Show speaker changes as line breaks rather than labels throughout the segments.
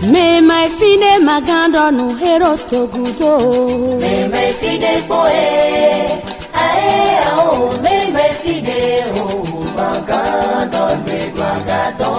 Me mai fine magando no hero togudo.
Me mai fine boe. Ae ao me mai fine o magando me magando.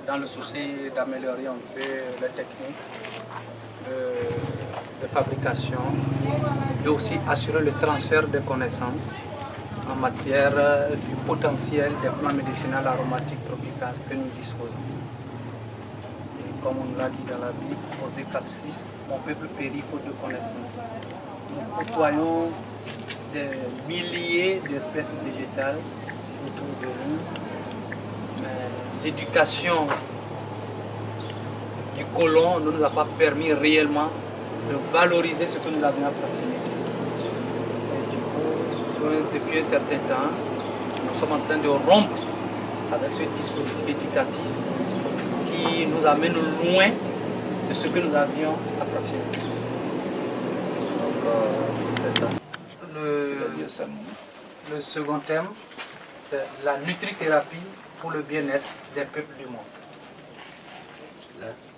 Dans le souci d'améliorer un peu les techniques de fabrication et aussi assurer le transfert de connaissances en matière du potentiel des plants médicinaux aromatiques tropicaux que nous disposons. Et comme on l'a dit dans la Bible, Osée 4:6, mon peuple périt faute de connaissances. Nous côtoyons des milliers d'espèces végétales autour de nous, mais l'éducation du colon ne nous a pas permis réellement de valoriser ce que nous avions à proximité. Et du coup, depuis un certain temps, nous sommes en train de rompre avec ce dispositif éducatif qui nous amène loin de ce que nous avions à proximité. Donc, c'est ça. Le second thème, c'est la nutrithérapie pour le bien-être des peuples du monde.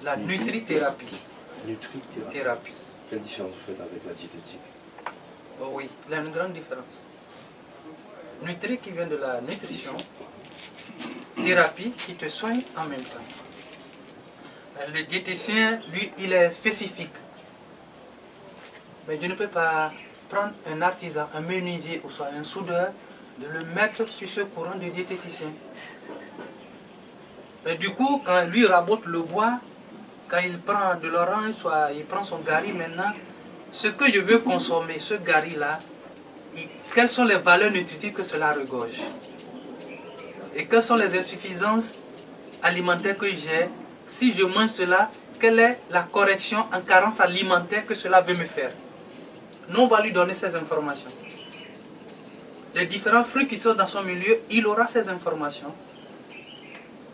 La nutrithérapie.
Nutrithérapie. Quelle différence vous faites avec la diététique?
Oh oui, il y a une grande différence. Nutri qui vient de la nutrition, thérapie qui te soigne en même temps. Le diététicien, lui, il est spécifique. Mais je ne peux pas prendre un artisan, un menuisier ou soit un soudeur, de le mettre sur ce courant de diététicien. Et du coup, quand lui rabote le bois, quand il prend de l'orange, soit il prend son gari maintenant, ce que je veux consommer, ce gari-là, quelles sont les valeurs nutritives que cela regorge? Et quelles sont les insuffisances alimentaires que j'ai? Si je mange cela, quelle est la correction en carence alimentaire que cela veut me faire? Nous, on va lui donner ces informations. Les différents fruits qui sont dans son milieu, il aura ces informations.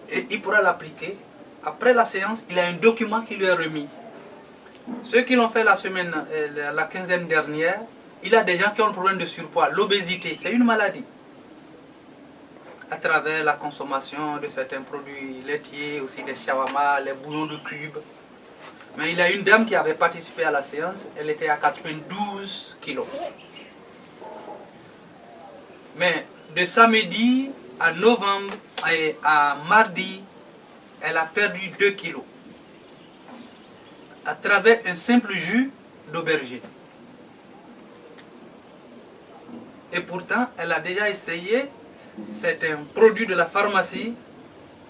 Et il pourra l'appliquer. Après la séance, il a un document qui lui est remis. Ceux qui l'ont fait la semaine, la quinzaine dernière, il y a des gens qui ont le problème de surpoids. L'obésité, c'est une maladie. À travers la consommation de certains produits laitiers, aussi des shawarma, les bouillons de cubes. Mais il y a une dame qui avait participé à la séance, elle était à 92 kilos. Mais de samedi à novembre et à mardi, elle a perdu 2 kilos à travers un simple jus d'aubergine. Et pourtant, elle a déjà essayé certains produits de la pharmacie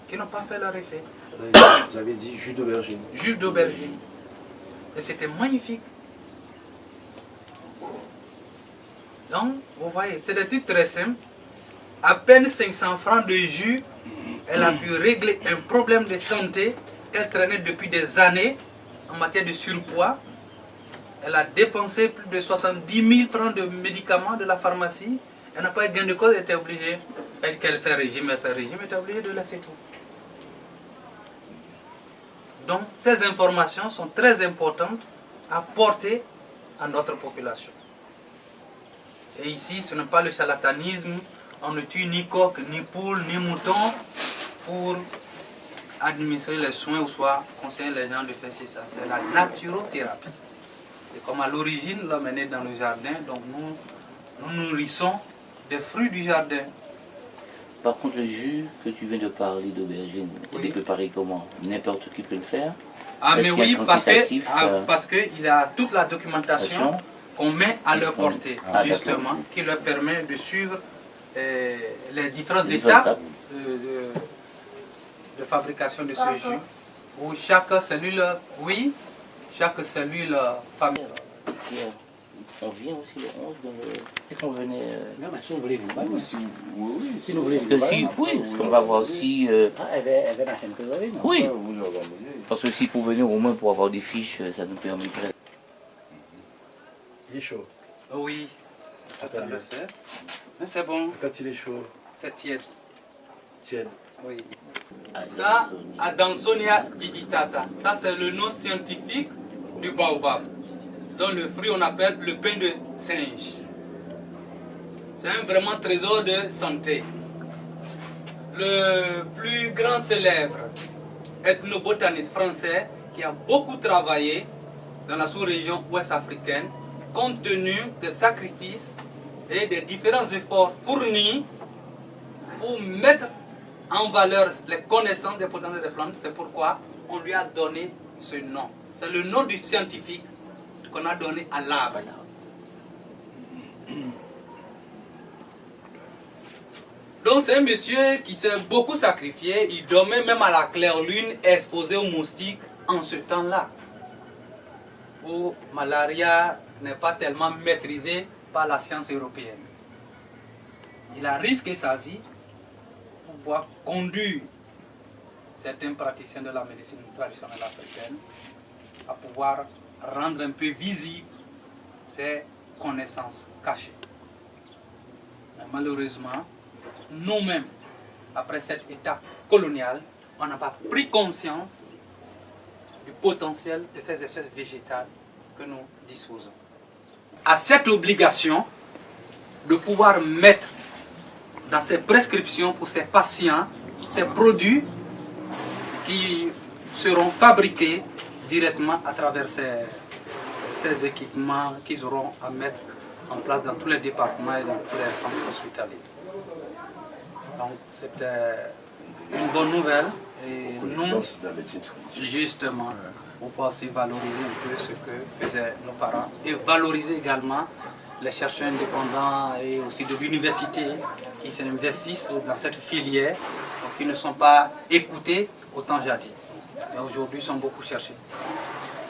qui n'ont pas fait leur effet.
Vous avez dit jus d'aubergine.
Jus d'aubergine. Et c'était magnifique. Donc, vous voyez, c'est des trucs très simples. À peine 500 francs de jus, elle a pu régler un problème de santé qu'elle traînait depuis des années en matière de surpoids. Elle a dépensé plus de 70 000 francs de médicaments de la pharmacie. Elle n'a pas eu gain de cause, elle était obligée. Elle dit qu'elle fait régime, elle était obligée de laisser tout. Donc, ces informations sont très importantes à porter à notre population. Et ici, ce n'est pas le charlatanisme. On ne tue ni coq, ni poule, ni mouton pour administrer les soins ou soit conseiller les gens de faire ça. C'est la naturothérapie. Et comme à l'origine, l'homme est né dans le jardin, donc nous nourrissons des fruits du jardin.
Par contre, le jus que tu viens de parler d'aubergine, il est préparé comment? N'importe qui peut le faire?
Ah mais oui, parce qu'il y a toute la documentation qu'on met à leur portée, justement, qui leur permet de suivre les différentes étapes de fabrication de ce jus, où chaque cellule, chaque cellule familiale.
On vient aussi le 11 dans le... C'est qu'on venait...
Non, mais si vous voulez, vous
si vous voulez. Parce qu'on va voir aussi...
elle va dans un peu.
Oui, parce que si pour venir au moins pour avoir des fiches, ça nous permettrait.
Il est chaud.
Oui, tout à le faire. Mais c'est bon.
Quand il est chaud.
C'est tiède.
Tiède.
Oui. Ça, Adansonia digitata. Ça, c'est le nom scientifique du baobab. Dans le fruit, on appelle le pain de singe. C'est un vraiment trésor de santé. Le plus grand célèbre ethnobotaniste français qui a beaucoup travaillé dans la sous-région ouest africaine, compte tenu des sacrifices et des différents efforts fournis pour mettre en valeur les connaissances des potentiels des plantes. C'est pourquoi on lui a donné ce nom. C'est le nom du scientifique qu'on a donné à l'arbre. Donc c'est un monsieur qui s'est beaucoup sacrifié. Il dormait même à la claire lune, exposé aux moustiques en ce temps-là, où malaria n'est pas tellement maîtrisée par la science européenne. Il a risqué sa vie pour pouvoir conduire certains praticiens de la médecine traditionnelle africaine à pouvoir rendre un peu visible ces connaissances cachées. Mais malheureusement, nous-mêmes, après cette étape coloniale, on n'a pas pris conscience du potentiel de ces espèces végétales que nous disposons. À cette obligation de pouvoir mettre dans ses prescriptions pour ses patients ces produits qui seront fabriqués directement à travers ces équipements qu'ils auront à mettre en place dans tous les départements et dans tous les centres hospitaliers. Donc c'était une bonne nouvelle et nous, justement, on peut aussi valoriser un peu ce que faisaient nos parents et valoriser également les chercheurs indépendants et aussi de l'université qui s'investissent dans cette filière, donc qui ne sont pas écoutés autant jadis. Mais aujourd'hui, ils sont beaucoup cherchés.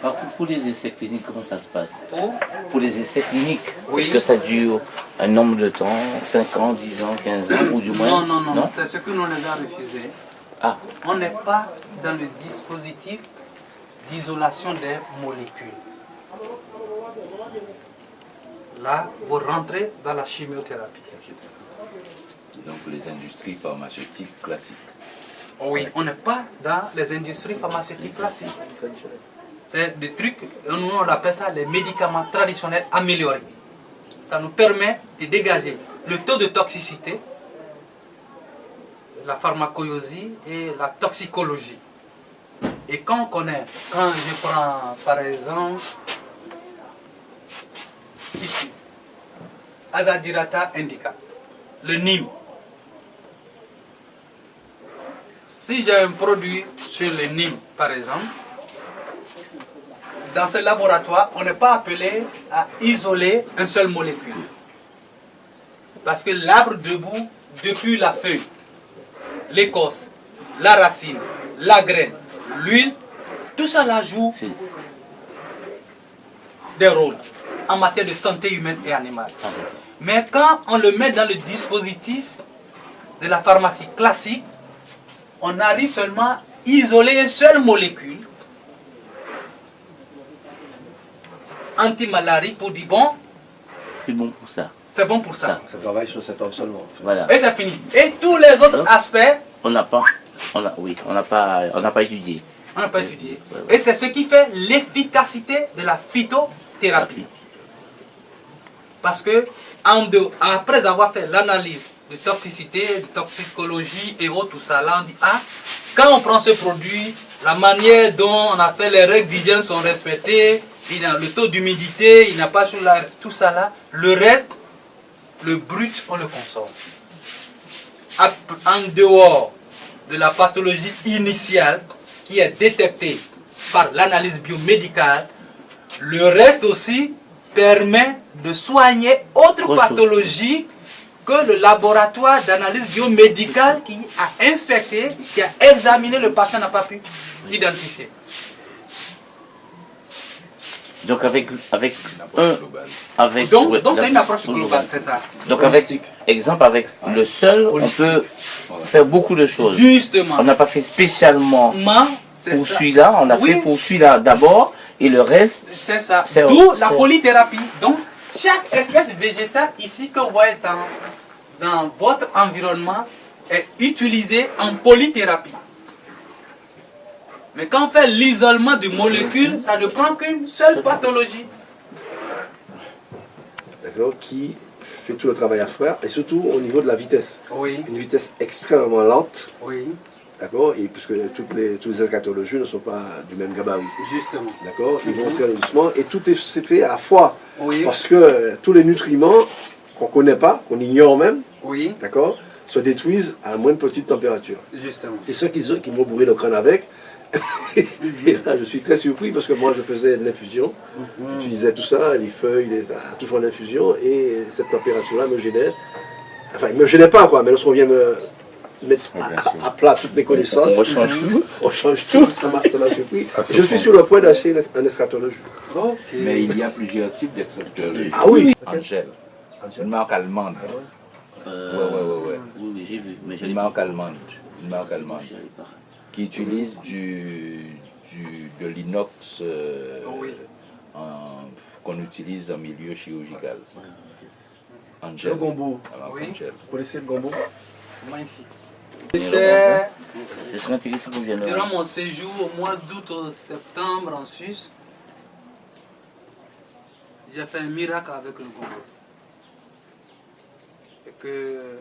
Par contre, pour les essais cliniques, comment ça se passe?
Oh.
Pour les essais cliniques,
Oui.
est-ce que ça dure un nombre de temps, 5 ans, 10 ans, 15 ans ou du moins?
Non, c'est ce que nous les avons refusé.
Ah.
On n'est pas dans le dispositif d'isolation des molécules. Là, vous rentrez dans la chimiothérapie.
Donc les industries pharmaceutiques classiques.
Oui, on n'est pas dans les industries pharmaceutiques classiques. C'est des trucs, nous on appelle ça les médicaments traditionnels améliorés. Ça nous permet de dégager le taux de toxicité, la pharmacologie et la toxicologie. Et quand on connaît, quand je prends par exemple ici, Azadirachta indica, le Nîmes. Si j'ai un produit sur le Nîmes par exemple, dans ce laboratoire, on n'est pas appelé à isoler une seule molécule. Parce que l'arbre debout, depuis la feuille, l'écorce, la racine, la graine, l'huile, tout ça là joue des rôles en matière de santé humaine et animale. Mais quand on le met dans le dispositif de la pharmacie classique, on arrive seulement à isoler une seule molécule anti-malarie pour dire bon,
c'est bon pour ça.
C'est bon pour ça.
Ça travaille sur cet homme seulement. En fait.
Voilà.
Et c'est fini. Et tous les autres aspects,
On n'a pas étudié.
on n'a pas étudié. Et c'est ce qui fait l'efficacité de la phytothérapie. Parce que après avoir fait l'analyse de toxicité, de toxicologie et autres, tout ça, là on dit, ah, quand on prend ce produit, la manière dont on a fait les règles d'hygiène sont respectées, le taux d'humidité, il n'a pas sur la, tout ça là, le reste, le brut, on le consomme. En dehors de la pathologie initiale qui est détectée par l'analyse biomédicale, le reste aussi permet de soigner autres pathologies que le laboratoire d'analyse biomédicale qui a inspecté, qui a examiné, le patient n'a pas pu identifier.
Donc donc
c'est une approche globale, c'est ça.
Donc avec le seul, on peut faire beaucoup de choses.
Justement.
On n'a pas fait spécialement pour celui-là, on a fait pour celui-là d'abord et le reste.
C'est ça. D'où la polythérapie. Donc chaque espèce végétale ici que vous voyez dans votre environnement est utilisée en polythérapie. Mais quand on fait l'isolement de molécules, ça ne prend qu'une seule pathologie.
D'accord, qui fait tout le travail à faire, et surtout au niveau de la vitesse.
Oui.
Une vitesse extrêmement lente.
Oui.
d'accord, et puisque tous les eschatologies ne sont pas du même gabarit.
Justement.
D'accord, ils vont faire doucement et tout c'est fait à la fois.
Oui.
Parce que tous les nutriments qu'on ne connaît pas, qu'on ignore même,
Oui.
d'accord, se détruisent à moins de petite température.
Justement.
Et ceux qui m'ont bourré le crâne avec, et là je suis très surpris parce que moi je faisais de l'infusion, j'utilisais tout ça, les feuilles, toujours en infusion, et cette température-là me gênait. Enfin, il ne me gênait pas, quoi, mais lorsqu'on vient me mettre à plat toutes mes connaissances, on change tout, ça m'a surpris. Je suis sur le point d'acheter un eschatologie.
Okay.
Mais il y a plusieurs types d'eschatologie.
Ah oui.
Angèle. Une marque allemande. Ouais.
Oui, j'ai vu. Mais
Une marque allemande. Qui utilise de l'inox qu'on utilise en milieu chirurgical. Angèle.
Le gombo.
Oui.
Angèle.
Vous connaissez le gombo?
Magnifique.
c'est intéressant que vous vienne.
Durant mon séjour au mois d'août au septembre en Suisse, j'ai fait un miracle avec le gombo. Et que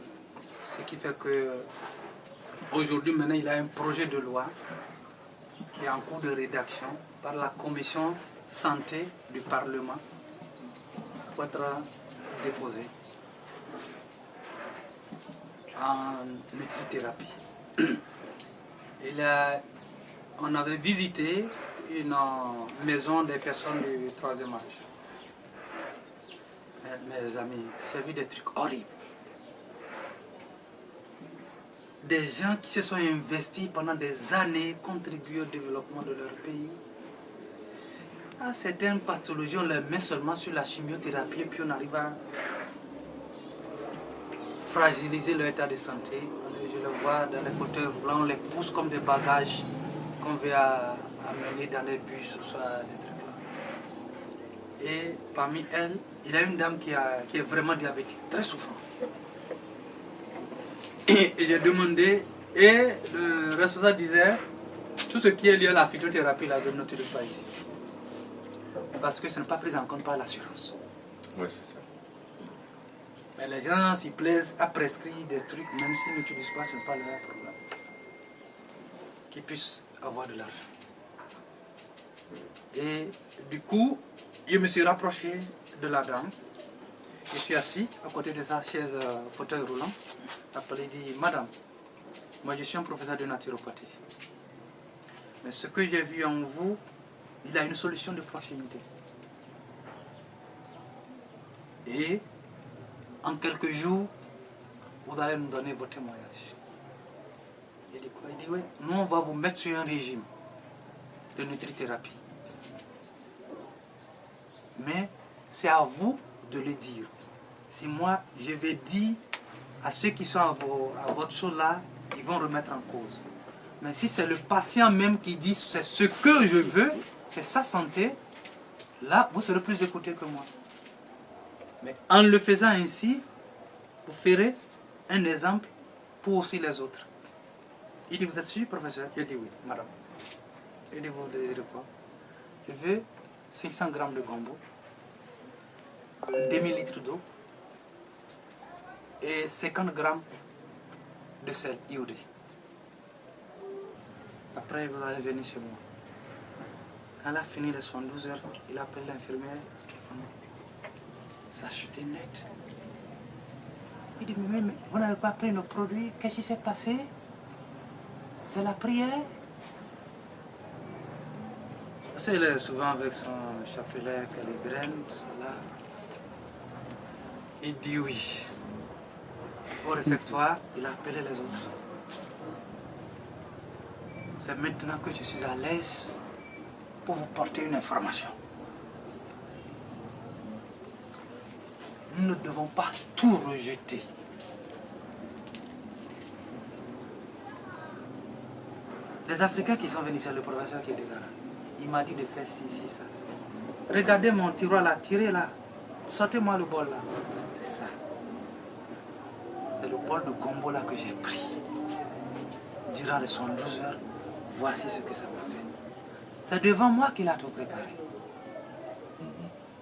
ce qui fait que aujourd'hui maintenant il a un projet de loi qui est en cours de rédaction par la commission santé du Parlement pour être déposé en nutrithérapie. On avait visité une maison des personnes du troisième âge. Mes amis, j'ai vu des trucs horribles. Des gens qui se sont investis pendant des années, contribuent au développement de leur pays. À certaines pathologies, on les met seulement sur la chimiothérapie et puis on arrive à fragiliser leur état de santé. Je les vois dans les fauteuils roulants, on les pousse comme des bagages qu'on veut amener dans les bus, soit des trucs là. Et parmi elles, il y a une dame qui est vraiment diabétique, très souffrante. Et j'ai demandé, et le responsable disait, tout ce qui est lié à la phytothérapie, là, je ne l'utilise pas ici. Parce que ce n'est pas pris en compte par l'assurance.
Oui, c'est ça.
Mais les gens s'y plaisent à prescrire des trucs, même s'ils n'utilisent pas, ce n'est pas leur problème. Qu'ils puissent avoir de l'argent. Et du coup, je me suis rapproché de la dame. Je suis assis à côté de sa chaise fauteuil roulant. Après, il dit, Madame, moi je suis un professeur de naturopathie. Mais ce que j'ai vu en vous, il a une solution de proximité. Et en quelques jours, vous allez nous donner vos témoignages. Il dit quoi? Il dit, oui, nous on va vous mettre sur un régime de nutrithérapie. Mais c'est à vous de le dire. Si moi, je vais dire à ceux qui sont à votre chose là, ils vont remettre en cause. Mais si c'est le patient même qui dit c'est ce que je veux, c'est sa santé, là, vous serez plus écouté que moi. Mais en le faisant ainsi, vous ferez un exemple pour aussi les autres. Il dit, vous êtes sûr, professeur? Je dis oui, madame. Il dit, vous désirez quoi? Je veux 500 grammes de gombo, 2000 litres d'eau et 50 grammes de sel iodé. Après, vous allez venir chez moi. Quand elle a fini les 72 heures, il appelle l'infirmière. Ça a chuté net. Il dit, mais vous n'avez pas pris le produit, qu'est-ce qui s'est passé? C'est la prière? C'est souvent avec son chapelet, les graines, tout ça là. Il dit oui. Au réfectoire, il a appelé les autres. C'est maintenant que je suis à l'aise pour vous porter une information. Nous ne devons pas tout rejeter. Les Africains qui sont venus, c'est le professeur qui est déjà là. Il m'a dit de faire ci, ça. Regardez mon tiroir là, tirez là. Sortez-moi le bol là. C'est ça. C'est le bol de gombo là que j'ai pris. Durant les 72 heures, voici ce que ça m'a fait. C'est devant moi qu'il a tout préparé.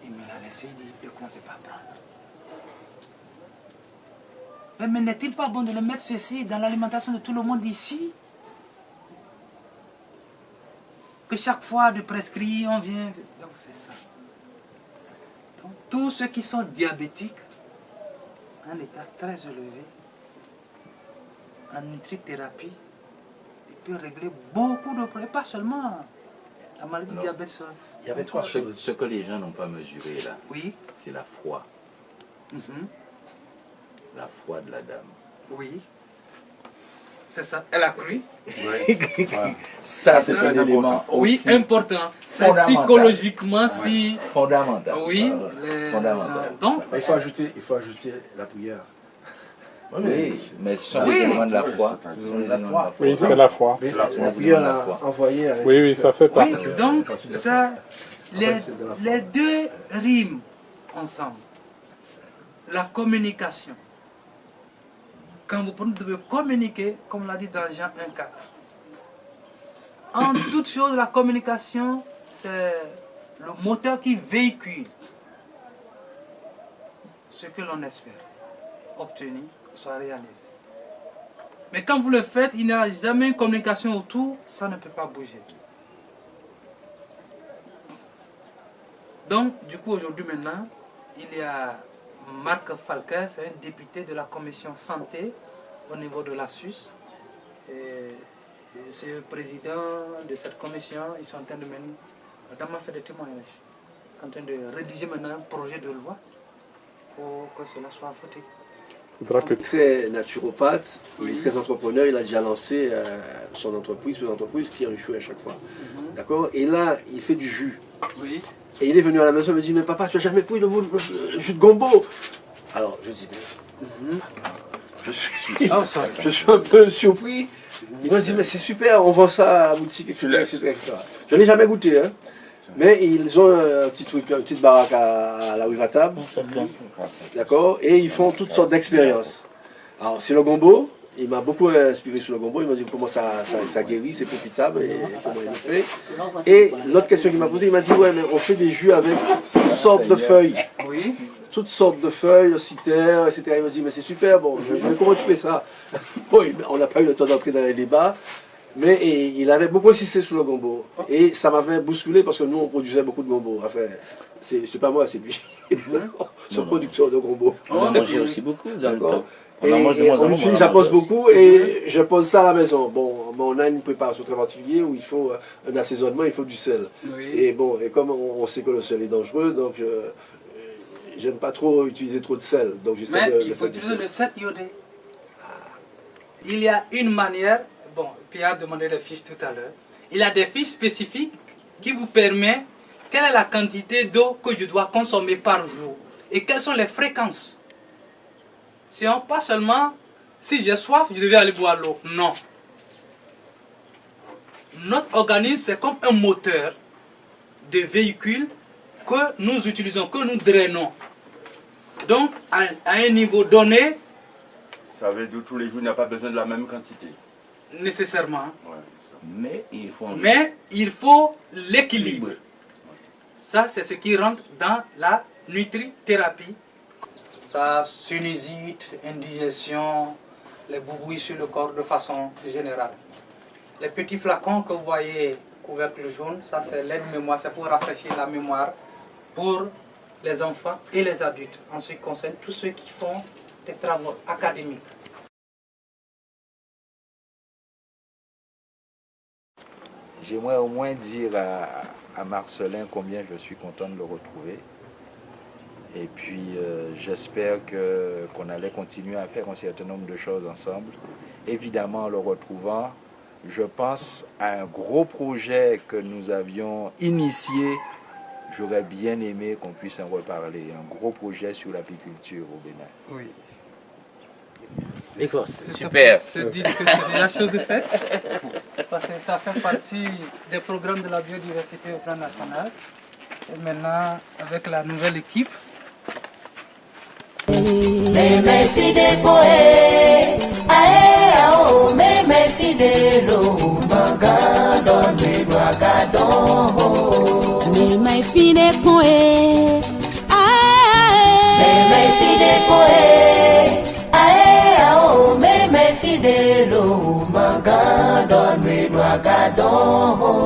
Il me l'a laissé, il dit, ne commencez pas à prendre. Mais n'est-il pas bon de le mettre ceci dans l'alimentation de tout le monde ici? chaque fois de prescrire, on vient. Donc c'est ça. Donc, tous ceux qui sont diabétiques, un état très élevé, en nutrithérapie, il peut régler beaucoup de problèmes, pas seulement la maladie du diabète.
Il y avait trois choses.
Ce que les gens n'ont pas mesuré là,
Oui.
c'est la foi. La foi de la dame.
Oui. C'est ça. Elle a cru.
Ça, c'est un élément
oui,
aussi
important. Psychologiquement, si.
Fondamental.
Oui.
Fondamental.
Donc,
Il faut ajouter la prière.
Oui, mais ce sont les éléments de la foi.
Oui, c'est la foi.
La prière l'a envoyé avec...
Oui, ça fait partie.
oui, donc ça, les deux riment ensemble. La communication. Quand vous devez communiquer, comme l'a dit dans Jean 1,4. En toute chose, la communication, c'est le moteur qui véhicule ce que l'on espère obtenir, soit réalisé. Mais quand vous le faites, il n'y a jamais une communication autour, ça ne peut pas bouger. Donc, du coup, aujourd'hui maintenant, il y a Marc Falquer, c'est un député de la commission santé au niveau de la Suisse. Et c'est le président de cette commission, ils sont en train de mener, madame m'a fait des témoignages, ils sont en train de rédiger maintenant un projet de loi pour que cela soit voté.
Très naturopathe, il est très entrepreneur, il a déjà lancé son entreprise qui échoue à chaque fois. D'accord. Et là, il fait du jus.
Oui.
Et il est venu à la maison, il me dit, mais papa, tu n'as jamais pris le jus de gombo? Alors, je dis, je suis un peu surpris. Il m'a dit, mais c'est super, on vend ça à la boutique, etc. Je n'ai jamais goûté, hein. Mais ils ont un petit truc, une petite baraque à la rue Vatable. D'accord. Et ils font toutes sortes d'expériences. Alors, c'est le gombo. Il m'a beaucoup inspiré sur le gombo. Il m'a dit comment ça guérit, c'est profitable et comment il le fait. Et l'autre question qu'il m'a posée, il m'a dit, ouais, mais on fait des jus avec toutes sortes de feuilles.
Oui.
Toutes sortes de feuilles, le citer, etc. Il m'a dit, mais c'est super, bon, mais comment tu fais ça? Bon, on n'a pas eu le temps d'entrer dans les débats. Mais il avait beaucoup insisté sur le gombo. Et ça m'avait bousculé parce que nous, on produisait beaucoup de gombo. Enfin, c'est pas moi, c'est lui. Son producteur de gombo.
On en mangeait aussi beaucoup dans le temps.
On utilise, j'apose beaucoup et je pose ça à la maison. Bon, on a une préparation très particulière où il faut un assaisonnement, il faut du sel.
Oui.
Et bon, et comme on sait que le sel est dangereux, donc j'aime pas trop utiliser trop de sel. Donc
mais il faut utiliser le sel iodé. Il y a une manière. Bon, Pierre a demandé les fiches tout à l'heure. Il y a des fiches spécifiques qui vous permettent quelle est la quantité d'eau que je dois consommer par jour et quelles sont les fréquences. Pas seulement si j'ai soif, je devais aller boire l'eau. Non. Notre organisme, c'est comme un moteur de véhicule que nous utilisons, que nous drainons. Donc, à un niveau donné,
ça veut dire que tous les jours, il n'y a pas besoin de la même quantité.
Nécessairement.
Ouais,
mais il faut l'équilibre. Ça, c'est ce qui rentre dans la nutrithérapie. Ça, sinusite, indigestion, les boubouilles sur le corps de façon générale. Les petits flacons que vous voyez couvercle jaune, ça c'est l'aide-mémoire, c'est pour rafraîchir la mémoire pour les enfants et les adultes, en ce qui concerne tous ceux qui font des travaux académiques.
J'aimerais au moins dire à Marcelin combien je suis content de le retrouver. Et puis j'espère qu'on allait continuer à faire un certain nombre de choses ensemble. Évidemment, en le retrouvant, je pense à un gros projet que nous avions initié. J'aurais bien aimé qu'on puisse en reparler. Un gros projet sur l'apiculture au Bénin.
Oui.
Super.
Se dire que c'est déjà chose faite, parce que ça fait partie des programmes de la biodiversité au plan national. Et maintenant, avec la nouvelle équipe.
Fidèle, magadon, me doagadon.